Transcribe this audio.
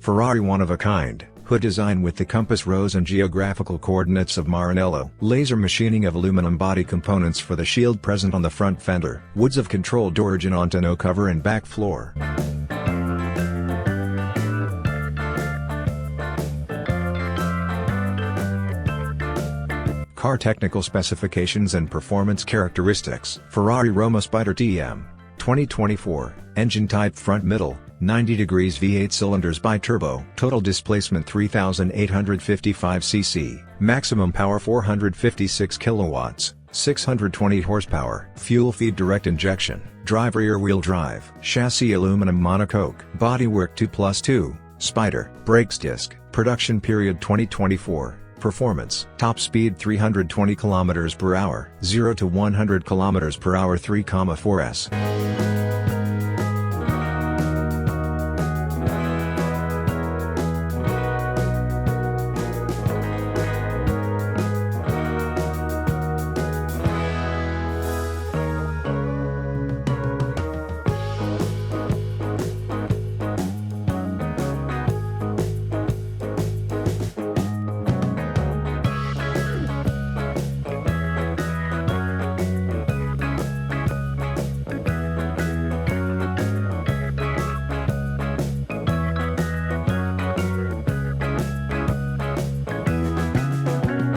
Ferrari one of a kind, hood design with the compass rose and geographical coordinates of Maranello. Laser machining of aluminum body components for the shield present on the front fender. Woods of controlled origin on tonneau cover and back floor. Car technical specifications and performance characteristics. Ferrari Roma Spider TM 2024, engine type front middle, 90 degrees V8 cylinders bi-turbo. Total displacement 3,855 cc, maximum power 456 kilowatts, 620 horsepower. Fuel feed direct injection, drive rear-wheel drive. Chassis aluminum monocoque. Bodywork 2+2, Spider. Brakes disc, production period 2024. Performance. Top speed 320 km/h, 0 to 100 km/h 3,4s.